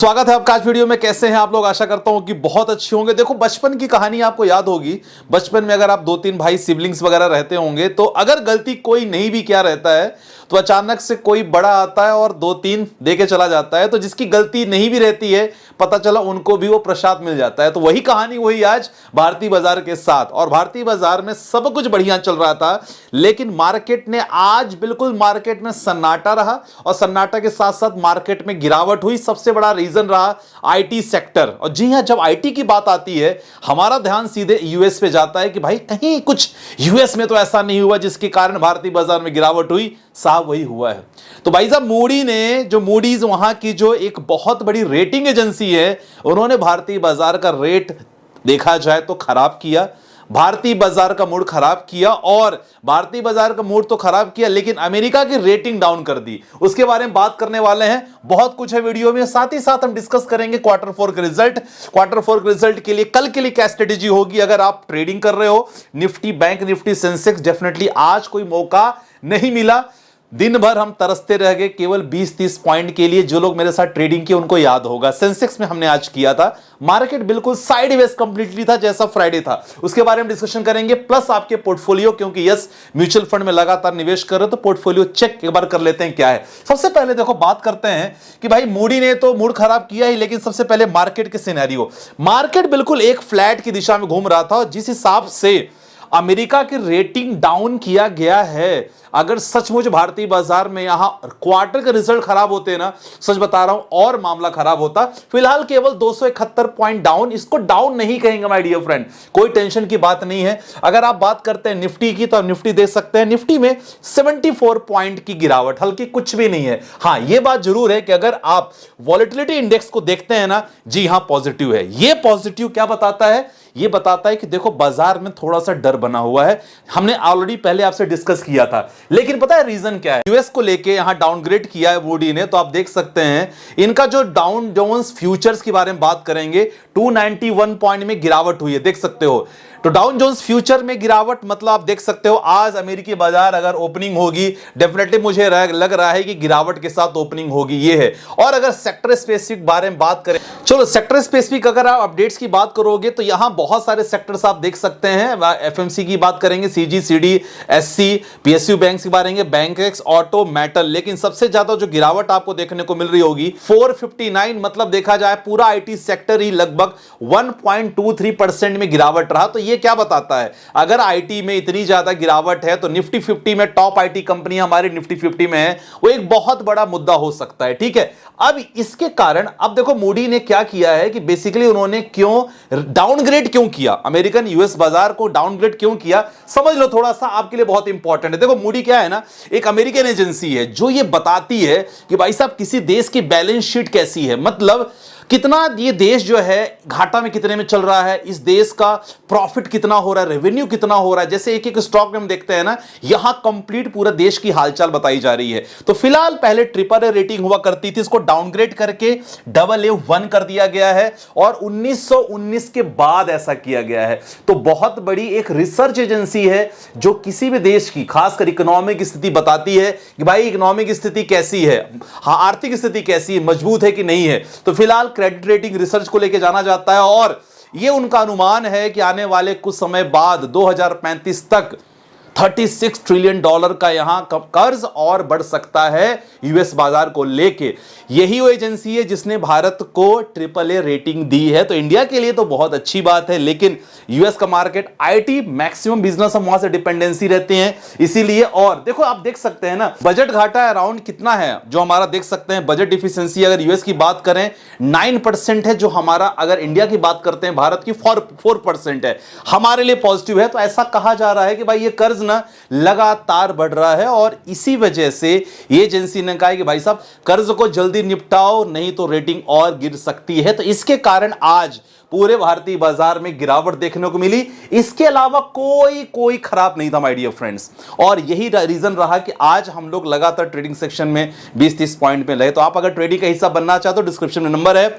स्वागत है आपका आज वीडियो में। कैसे हैं आप लोग? आशा करता हूं कि बहुत अच्छे होंगे। देखो, बचपन की कहानी आपको याद होगी। बचपन में अगर आप 2-3 भाई सिबलिंग्स वगैरह रहते होंगे तो अगर गलती कोई नहीं भी क्या रहता है तो अचानक से कोई बड़ा आता है और 2-3 दे के चला जाता है। तो जिसकी गलती नहीं भी रहती है पता चला उनको भी वो प्रसाद मिल जाता है। तो वही कहानी वही आज भारतीय बाजार के साथ। और भारतीय बाजार में सब कुछ बढ़िया चल रहा था, लेकिन मार्केट ने आज बिल्कुल मार्केट में सन्नाटा रहा और सन्नाटा के साथ साथ मार्केट में गिरावट हुई। सबसे बड़ा रीजन रहा आईटी सेक्टर। और जी हां, जब आईटी की बात आती है हमारा ध्यान सीधे यूएस पे जाता है कि भाई कहीं कुछ यूएस में तो ऐसा नहीं हुआ जिसके कारण भारतीय बाजार में गिरावट हुई। साहब वही हुआ है। तो भाई साहब मूडी ने जो मूडीज वहां की जो एक बहुत बड़ी रेटिंग एजेंसी है, उन्होंने भारतीय बाजार का रेट देखा जाए तो खराब किया। भारतीय बाजार का मूड खराब किया और भारतीय बाजार का मूड तो खराब किया लेकिन अमेरिका की रेटिंग डाउन कर दी। उसके बारे में बात करने वाले हैं। बहुत कुछ है वीडियो में। साथ ही साथ हम डिस्कस करेंगे क्वार्टर 4 के रिजल्ट। क्वार्टर 4 के रिजल्ट के लिए कल के लिए क्या स्ट्रेटेजी होगी अगर आप ट्रेडिंग कर रहे हो। Nifty, bank Nifty, Sensex, definitely आज कोई मौका नहीं मिला। दिन भर हम तरसते रह गए केवल 20-30 पॉइंट के लिए। जो लोग मेरे साथ ट्रेडिंग किए उनको याद होगा। सेंसेक्स में हमने आज किया था, मार्केट बिल्कुल साइडवेज कंप्लीटली था जैसा फ्राइडे था। उसके बारे में डिस्कशन करेंगे। प्लस आपके पोर्टफोलियो, क्योंकि यस म्यूचुअल फंड में लगातार निवेश कर रहे हो तो पोर्टफोलियो चेक एक बार कर लेते हैं क्या है। सबसे पहले देखो बात करते हैं कि भाई मूडी ने तो मूड खराब किया ही, लेकिन सबसे पहले मार्केट के सिनेरियो। मार्केट बिल्कुल एक फ्लैट की दिशा में घूम रहा था और जिस हिसाब से अमेरिका की रेटिंग डाउन किया गया है, अगर सचमुच भारतीय बाजार में यहां क्वार्टर के रिजल्ट खराब होते ना, सच बता रहा हूं और मामला खराब होता। फिलहाल केवल 271 पॉइंट डाउन, इसको डाउन नहीं कहेंगे माय डियर फ्रेंड, कोई टेंशन की बात नहीं है। अगर आप बात करते हैं निफ्टी की तो निफ्टी देख सकते हैं, निफ्टी में 74 पॉइंट की गिरावट, हल्की कुछ भी नहीं है। हां, यह बात जरूर है कि अगर आप वॉलेटिलिटी इंडेक्स को देखते हैं ना, जी हां पॉजिटिव है। यह पॉजिटिव क्या बताता है? यह बताता है कि देखो बाजार में थोड़ा सा डर बना हुआ है। हमने ऑलरेडी पहले आपसे डिस्कस किया था, लेकिन पता है रीजन क्या है? यूएस को लेके यहां डाउनग्रेड किया है मूडी ने। तो आप देख सकते हैं इनका जो डाउन जोन्स फ्यूचर्स के बारे में बात करेंगे, 291 पॉइंट में गिरावट हुई है, देख सकते हो। तो डाउन जोन्स फ्यूचर में गिरावट मतलब आप देख सकते हो आज अमेरिकी बाजार अगर ओपनिंग होगी, डेफिनेटली मुझे लग रहा है कि गिरावट के साथ ओपनिंग होगी, ये है। और अगर सेक्टर स्पेसिफिक बारे में बात करें, चलो सेक्टर स्पेसिफिक अगर आप अपडेट्स की बात करोगे तो यहां बहुत सारे सेक्टर्स आप देख सकते हैं। एफएमसी की बात करेंगे, CG, CD, SC, PSU bank की बात करेंगे, बैंकेक्स, ऑटो, मेटल। लेकिन सबसे ज्यादा जो गिरावट आपको देखने को मिल रही होगी 459, मतलब देखा जाए पूरा आईटी सेक्टर ही लगभग 1.23% में गिरावट रहा। तो ये क्या बताता है? अगर आईटी में इतनी ज्यादा गिरावट है तो निफ्टी 50 में टॉप आईटी कंपनियां हमारी निफ्टी 50 में है, वो एक बहुत बड़ा मुद्दा हो सकता है। ठीक है, अब इसके कारण अब देखो मूडी ने क्या किया है कि बेसिकली उन्होंने क्यों डाउनग्रेड क्यों किया, अमेरिकन यूएस बाजार को डाउनग्रेड क्यों किया, समझ लो थोड़ा सा, आपके लिए बहुत इंपॉर्टेंट है। देखो मूडी क्या है ना, एक अमेरिकन एजेंसी है जो ये बताती है कि भाई साहब किसी देश की बैलेंस शीट कैसी है, मतलब कितना ये देश जो है घाटा में कितने में चल रहा है, इस देश का प्रॉफिट कितना हो रहा है, रेवेन्यू कितना हो रहा है। जैसे एक एक स्टॉक में हम देखते हैं ना, यहां कंप्लीट पूरा देश की हालचाल बताई जा रही है। तो फिलहाल पहले ट्रिपल ए रेटिंग हुआ करती थी, इसको डाउनग्रेड करके AA1 कर दिया गया है और 1919 के बाद ऐसा किया गया है। तो बहुत बड़ी एक रिसर्च एजेंसी है जो किसी भी देश की खासकर इकोनॉमिक स्थिति बताती है कि भाई इकोनॉमिक स्थिति कैसी है, हाँ आर्थिक स्थिति कैसी है, मजबूत है कि नहीं है। तो फिलहाल क्रेडिट रेटिंग रिसर्च को लेकर जाना जाता है और यह उनका अनुमान है कि आने वाले कुछ समय बाद 2035 तक $36 ट्रिलियन का यहां कर्ज और बढ़ सकता है यूएस बाजार को लेके। यही वो एजेंसी है जिसने भारत को AAA रेटिंग दी है। तो इंडिया के लिए तो बहुत अच्छी बात है, लेकिन यूएस का मार्केट आईटी मैक्सिमम बिजनेस हम वहां से डिपेंडेंसी रहते हैं, इसीलिए। और देखो आप देख सकते हैं ना, बजट घाटा अराउंड कितना है जो हमारा देख सकते हैं। बजट डिफिशिएंसी अगर यूएस की बात करें 9% है, जो हमारा अगर इंडिया की बात करते हैं भारत की 4% है, हमारे लिए पॉजिटिव है। तो ऐसा कहा जा रहा है कि भाई ये कर्ज ना लगातार बढ़ रहा है और इसी वजह से ये एजेंसी ने कहा कि भाई साहब कर्ज को जल्दी निपटाओ, नहीं तो रेटिंग और गिर सकती है। तो इसके कारण आज पूरे भारतीय बाजार में गिरावट देखने को मिली। इसके अलावा कोई खराब नहीं था माय डियर फ्रेंड्स, और यही रीजन रहा कि आज हम लोग लगातार ट्रेडिंग सेक्शन में 20-30 पॉइंट में रहे। तो आप अगर ट्रेडिंग का हिस्सा बनना चाहते हो, डिस्क्रिप्शन में नंबर है।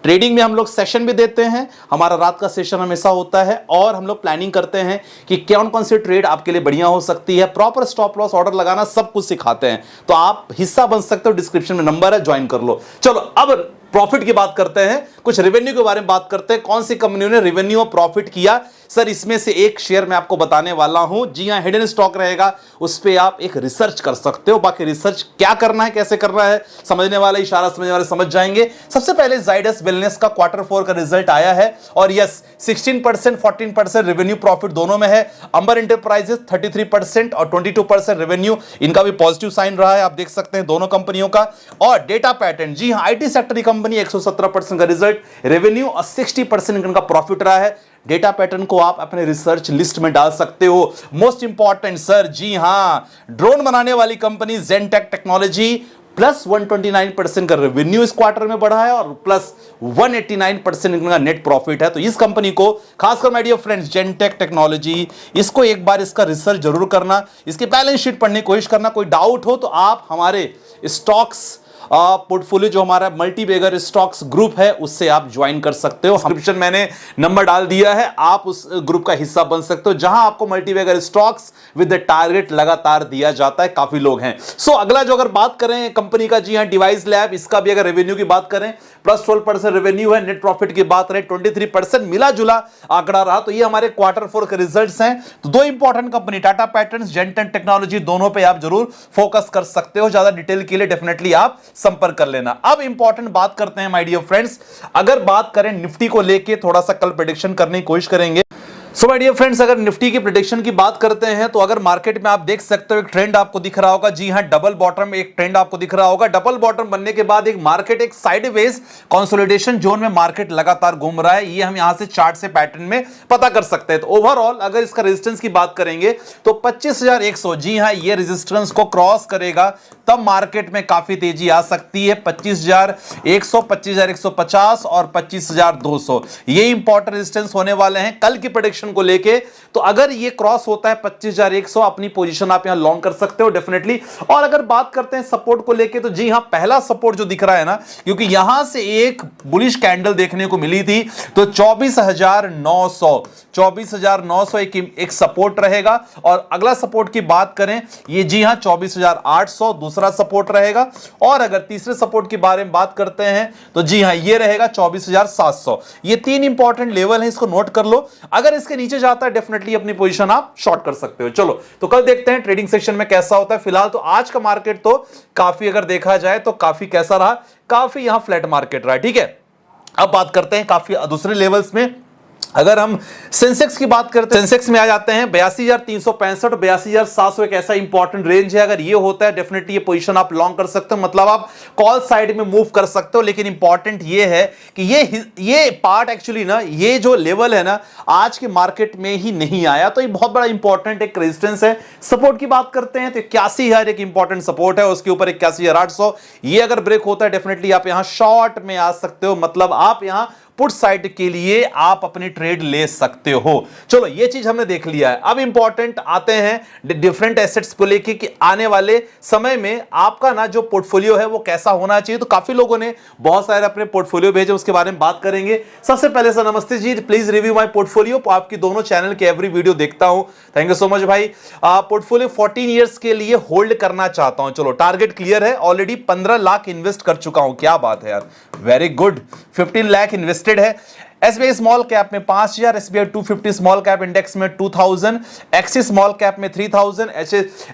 ट्रेडिंग में हम लोग सेशन भी देते हैं, हमारा रात का सेशन हमेशा होता है और हम लोग प्लानिंग करते हैं कि कौन कौन सी ट्रेड आपके लिए बढ़िया हो सकती है, प्रॉपर स्टॉप लॉस ऑर्डर लगाना सब कुछ सिखाते हैं। तो आप हिस्सा बन सकते हो, डिस्क्रिप्शन में नंबर है, ज्वाइन कर लो। चलो अब प्रॉफिट की बात करते हैं, कुछ रेवेन्यू के बारे में बात करते हैं। कौन सी कंपनियों ने रेवेन्यू और प्रॉफिट किया सर, इसमें से एक शेयर मैं आपको बताने वाला हूं। जी हां, हिडन स्टॉक रहेगा, उस पर आप एक रिसर्च कर सकते हो। बाकी रिसर्च क्या करना है, कैसे करना है, समझने वाले इशारा समझने वाले समझ जाएंगे। सबसे पहले जाइडस वेलनेस का Q4 का रिजल्ट आया है और यस 16% 14% रेवेन्यू प्रॉफिट दोनों में है। अंबर इंटरप्राइजेस 33% और 22% रेवेन्यू, इनका भी पॉजिटिव साइन रहा है, आप देख सकते हैं दोनों कंपनियों का। और डेटा पैटर्न, जी हां आईटी सेक्टर की कंपनी 117% का रिजल्ट रेवेन्यू और 60% इनका प्रॉफिट रहा है। डेटा पैटर्न को आप अपने रिसर्च लिस्ट में डाल सकते हो। मोस्ट इंपॉर्टेंट सर, जी हां ड्रोन बनाने वाली कंपनी जेनटेक टेक्नोलॉजी प्लस 129% का रेवेन्यू इस क्वार्टर में बढ़ा है और प्लस 189% इनका नेट प्रॉफिट है। तो इस कंपनी को खासकर माय डियर फ्रेंड्स जेनटेक टेक्नोलॉजी, इसको एक बार इसका रिसर्च जरूर करना, इसकी बैलेंस शीट पढ़ने की कोशिश करना। कोई डाउट हो तो आप हमारे स्टॉक्स पोर्टफोलियो जो हमारा मल्टीबैगर स्टॉक्स ग्रुप है उससे आप ज्वाइन कर सकते हो। डिस्क्रिप्शन मैंने नंबर डाल दिया है, आप उस ग्रुप का हिस्सा बन सकते हो जहां आपको multibagger stocks with the target लगातार दिया जाता है। काफी लोग हैं। सो अगला जो अगर बात करें कंपनी का, जी हां डिवाइस लैब, इसका भी अगर रेवेन्यू की बात करें प्लस 12% रेवेन्यू है। नेट प्रॉफिट की बात करें 23% मिला जुला आंकड़ा रहा। तो ये हमारे Q4 के रिजल्ट्स हैं। तो दो important company Tata patterns, Gentech technology, दोनों पे आप जरूर फोकस कर सकते हो। ज्यादा डिटेल के लिए डेफिनेटली आप संपर्क कर लेना। अब इंपॉर्टेंट बात करते हैं माय डियर फ्रेंड्स, अगर बात करें निफ्टी को लेके थोड़ा सा कल प्रेडिक्शन करने की कोशिश करेंगे। सो माय डियर फ्रेंड्स, अगर निफ्टी की प्रेडिक्शन की बात करते हैं तो अगर मार्केट में आप देख सकते हो एक ट्रेंड आपको दिख रहा होगा। जी हां डबल बॉटम एक ट्रेंड आपको दिख रहा होगा। डबल बॉटम बनने के बाद एक मार्केट एक साइडवेज कंसोलिडेशन जोन में मार्केट लगातार घूम रहा है। ये हम यहां से चार्ट से पैटर्न में पता कर सकते हैं। तो ओवरऑल अगर इसका रेजिस्टेंस की बात करेंगे तो 25,100, जी हां ये रेजिस्टेंस को क्रॉस करेगा तब मार्केट में काफी तेजी आ सकती है। 25,100, 25,150 और 25,200 ये इंपॉर्टेंट रेजिस्टेंस होने वाले हैं कल की प्रेडिक्शन को लेके। तो अगर ये क्रॉस होता है 25,100, अपनी पोजीशन आप यहां लॉन्ग कर सकते हो डेफिनेटली। और अगर बात करते हैं सपोर्ट को लेके तो जी हां पहला सपोर्ट जो दिख रहा है ना, क्योंकि यहां से एक बुलिश कैंडल देखने को मिली थी तो 24,900 एक सपोर्ट रहेगा। और अगला सपोर्ट की बात करें ये जी हां 24,800 दूसरा सपोर्ट रहेगा। और अगर तीसरे सपोर्ट के बारे में बात करते हैं तो जी हां ये रहेगा 24,700। ये तीन इंपॉर्टेंट लेवल है, इसको नोट कर लो। अगर इसके नीचे जाता है डेफिनेटली अपनी पोजीशन आप शॉर्ट कर सकते हो। चलो तो कल देखते हैं ट्रेडिंग सेक्शन में कैसा होता है। फिलहाल तो आज का मार्केट तो काफी अगर देखा जाए तो काफी कैसा रहा, काफी यहां फ्लैट मार्केट रहा, ठीक है। अब बात करते हैं काफी दूसरे लेवल्स में। अगर हम सेंसेक्स की बात करते हैं, सेंसेक्स में आ जाते हैं 82,365 82,700 एक ऐसा इंपॉर्टेंट रेंज है। अगर ये होता है डेफिनेटली ये पोजीशन आप लॉन्ग कर सकते हो, मतलब आप कॉल साइड में मूव कर सकते हो। लेकिन इंपॉर्टेंट ये है कि ये पार्ट एक्चुअली ना, ये जो लेवल है ना आज के मार्केट में ही नहीं आया, तो ये बहुत बड़ा इंपॉर्टेंट एक रेजिस्टेंस है। सपोर्ट की बात करते हैं तो 81,000 एक इंपॉर्टेंट सपोर्ट है, उसके ऊपर 81,800 ये अगर ब्रेक होता है डेफिनेटली आप यहां शॉर्ट में आ सकते हो, मतलब आप यहां पुट साइड के लिए आप अपनी ट्रेड ले सकते हो। चलो ये चीज हमने देख लिया है। अब इंपॉर्टेंट आते हैं डिफरेंट एसेट्स को लेके कि आने वाले समय में आपका ना जो पोर्टफोलियो है वो कैसा होना चाहिए। तो काफी लोगों ने बहुत सारे अपने पोर्टफोलियो भेजे, उसके बारे में बात करेंगे। सबसे पहले सर नमस्ते जी, प्लीज रिव्यू माय पोर्टफोलियो। आपकी दोनों चैनल के एवरी वीडियो देखता हूं, थैंक यू सो मच भाई। पोर्टफोलियो 14 ईयर्स के लिए होल्ड करना चाहता हूं। चलो टारगेट क्लियर है, ऑलरेडी 15 लाख इन्वेस्ट कर चुका हूं। क्या बात है यार, वेरी गुड। 15 लाख इन्वेस्टेड है। एसबीआई स्मॉल कैप में 5,000, एसबीआई 250 स्मॉल कैप इंडेक्स में 2,000, एक्सिस स्मॉल कैप में 3,000,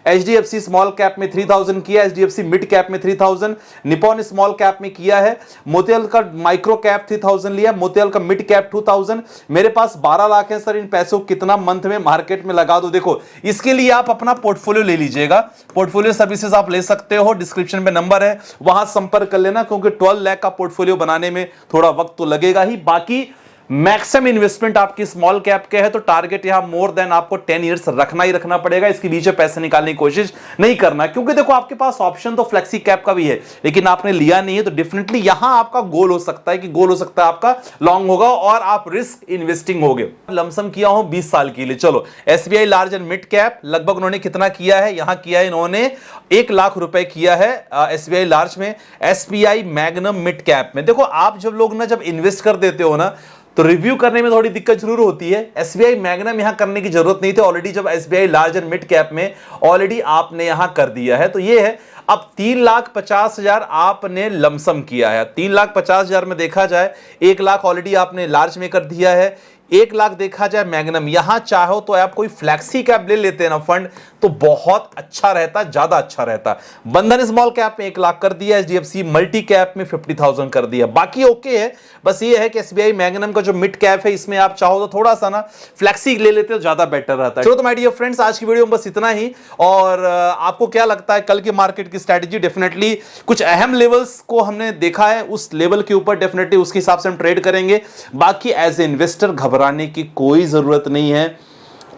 एचडीएफसी स्मॉल कैप में 3,000 किया, एचडीएफसी मिड कैप में 3,000, निपॉन स्मॉल कैप में किया है, मोतियाल का माइक्रो कैप 3,000 लिया, मोतियाल का मिड कैप 2,000। मेरे पास 12 लाख है सर, इन पैसों को कितना मंथ में मार्केट में लगा दो। देखो इसके लिए आप अपना पोर्टफोलियो ले लीजिएगा, पोर्टफोलियो सर्विसेज आप ले सकते हो, डिस्क्रिप्शन में नंबर है वहां संपर्क कर लेना, क्योंकि 12 लाख का पोर्टफोलियो बनाने में थोड़ा वक्त तो लगेगा ही। बाकी मैक्सिमम इन्वेस्टमेंट आपकी स्मॉल कैप के है तो टारगेट यहां मोर देन आपको 10 इयर्स रखना ही रखना पड़ेगा। इसके बीच पैसे निकालने की कोशिश नहीं करना, क्योंकि देखो आपके पास ऑप्शन तो फ्लेक्सी कैप का भी है लेकिन आपने लिया नहीं है। तो डेफिनेटली यहां आपका गोल हो सकता है कि गोल हो सकता है आपका लॉन्ग होगा और आप रिस्क इन्वेस्टिंग होगे। लमसम किया हूं 20 साल के लिए। चलो SBI large and mid cap लगभग उन्होंने कितना किया है, यहां किया है इन्होंने 1 लाख रुपए किया है एसबीआई लार्ज में। एसबीआई मैग्नम मिड कैप में देखो आप जब लोग ना जब इन्वेस्ट कर देते हो ना तो रिव्यू करने में थोड़ी दिक्कत जरूर होती है। एसबीआई मैग्नम यहां करने की जरूरत नहीं थी, ऑलरेडी जब SBI large and mid cap में ऑलरेडी आपने यहां कर दिया है। तो ये है अब 3,50,000 आपने लमसम किया है। 3,50,000 में देखा जाए 1 लाख ऑलरेडी आपने लार्ज में कर दिया है, 1 लाख देखा जाए मैग्नम। यहां चाहो तो आप कोई फ्लैक्सी कैप ले लेते हैं ना फंड, तो बहुत अच्छा रहता, ज्यादा अच्छा रहता। बंधन स्मॉल कैप में 1 लाख कर दिया, एचडीएफसी मल्टी कैप में 50,000 कर दिया, बाकी ओके है। बस ये है कि एसबीआई मैग्नम का जो मिड कैप है इसमें आप चाहो तो थोड़ा सा ना फ्लैक्सी ले लेते हो, ज्यादा बेटर रहता है। चलो तो माय डियर फ्रेंड्स, आज की वीडियो में बस इतना ही। और आपको क्या लगता है कल की मार्केट की स्ट्रेटेजी? डेफिनेटली कुछ अहम लेवल्स को हमने देखा है, उस लेवल के ऊपर डेफिनेटली उसके हिसाब से हम ट्रेड करेंगे। बाकी एज ए इन्वेस्टर घबराने की कोई जरूरत नहीं है।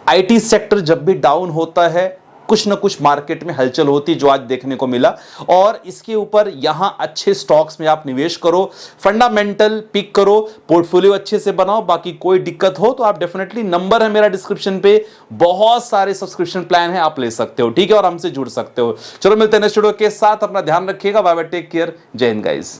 आईटी सेक्टर जब भी डाउन होता है कुछ ना कुछ मार्केट में हलचल होती, जो आज देखने को मिला, और इसके ऊपर यहां अच्छे स्टॉक्स में आप निवेश करो, फंडामेंटल पिक करो, पोर्टफोलियो अच्छे से बनाओ। बाकी कोई दिक्कत हो तो आप डेफिनेटली, नंबर है मेरा डिस्क्रिप्शन पे, बहुत सारे सब्सक्रिप्शन प्लान है, आप ले सकते हो, ठीक है, और हमसे जुड़ सकते हो। चलो मिलते हैं नेक्स्ट वीडियो के साथ, अपना ध्यान रखिएगा, बाय बाय, टेक केयर, जय हिंद गाइस।